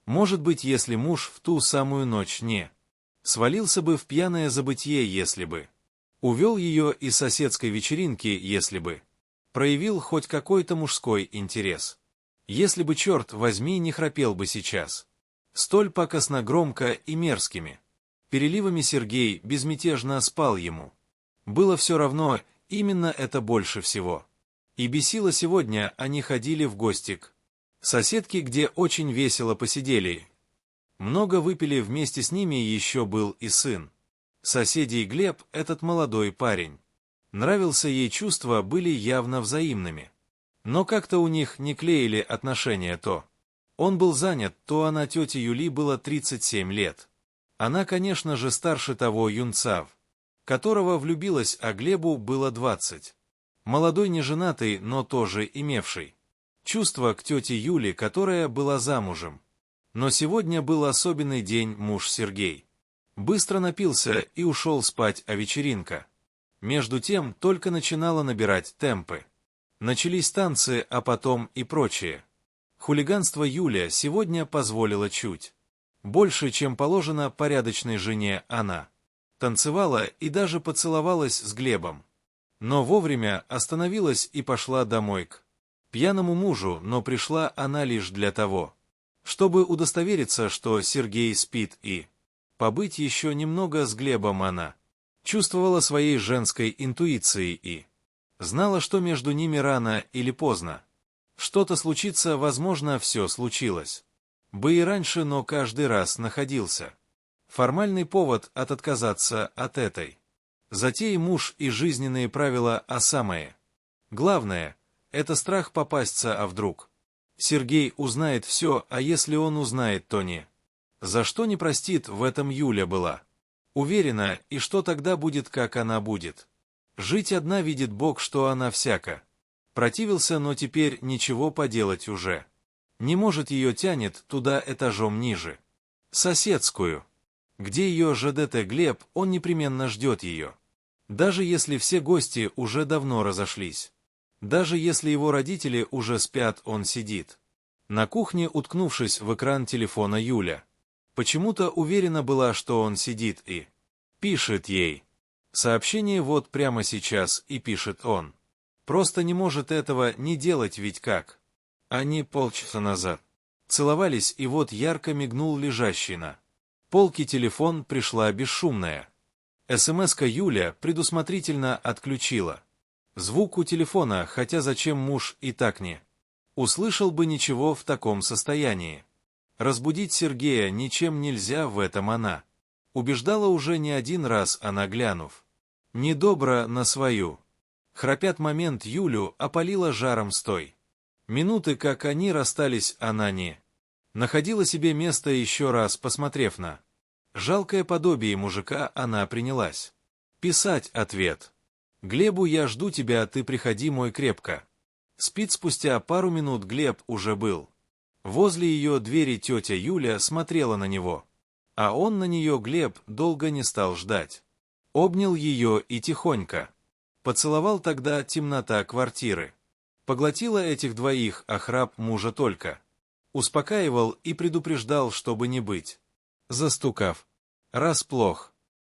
Может быть, если муж в ту самую ночь не свалился бы в пьяное забытье, если бы увел ее из соседской вечеринки, если бы проявил хоть какой-то мужской интерес. Если бы, черт возьми, не храпел бы сейчас. Столь пакостно громко и мерзкими переливами Сергей безмятежно спал ему. Было все равно, именно это больше всего. И бесило сегодня, они ходили в гости к соседке, где очень весело посидели. Много выпили, вместе с ними еще был и сын. Соседей Глеб, этот молодой парень. Нравился ей, чувства были явно взаимными. Но как-то у них не клеили отношения то. Он был занят, то она, тете Юли, было 37 лет. Она, конечно же, старше того юнца, в которого влюбилась, а Глебу было 20. Молодой, неженатый, но тоже имевший чувства к тете Юле, которая была замужем. Но сегодня был особенный день, муж Сергей быстро напился и ушел спать, а вечеринка между тем только начинала набирать темпы. Начались танцы, а потом и прочее. Хулиганство Юля сегодня позволила чуть больше, чем положено порядочной жене. Она танцевала и даже поцеловалась с Глебом. Но вовремя остановилась и пошла домой к пьяному мужу, но пришла она лишь для того, чтобы удостовериться, что Сергей спит, и побыть еще немного с Глебом. Она чувствовала своей женской интуицией и знала, что между ними рано или поздно что-то случится, возможно, все случилось бы и раньше, но каждый раз находился формальный повод отказаться от этой затеи. Муж и жизненные правила, а самое главное — это страх попасться, а вдруг Сергей узнает все, а если он узнает, то не за что не простит. В этом Юля была уверена, и что тогда будет, как она будет жить одна, видит Бог, что она всяко противился, но теперь ничего поделать уже не может. Ее тянет туда, этажом ниже, соседскую, где ее ЖДТ Глеб, он непременно ждет ее. Даже если все гости уже давно разошлись, даже если его родители уже спят, он сидит на кухне, уткнувшись в экран телефона. Юля почему-то уверена была, что он сидит и пишет ей сообщение вот прямо сейчас, и пишет он. Просто не может этого не делать, ведь как? Они полчаса назад целовались, и вот ярко мигнул лежащий на полке телефон. Пришла бесшумная СМС-ка. Юля предусмотрительно отключила звук у телефона, хотя зачем, муж и так не услышал бы ничего в таком состоянии. Разбудить Сергея ничем нельзя, в этом она убеждала уже не один раз. Она, глянув недобро на свою храпят момент, Юлю опалила жаром с той минуты, как они расстались. Она не находила себе места. Еще раз посмотрев на жалкое подобие мужика, она принялась писать ответ Глебу: я жду тебя, ты приходи, мой крепко спит. Спустя пару минут Глеб уже был возле ее двери. Тетя Юля смотрела на него, а он на нее. Глеб долго не стал ждать, обнял ее и тихонько поцеловал. Тогда темнота квартиры поглотила этих двоих, а храп мужа только успокаивал и предупреждал, чтобы не быть застукав. Раз плох.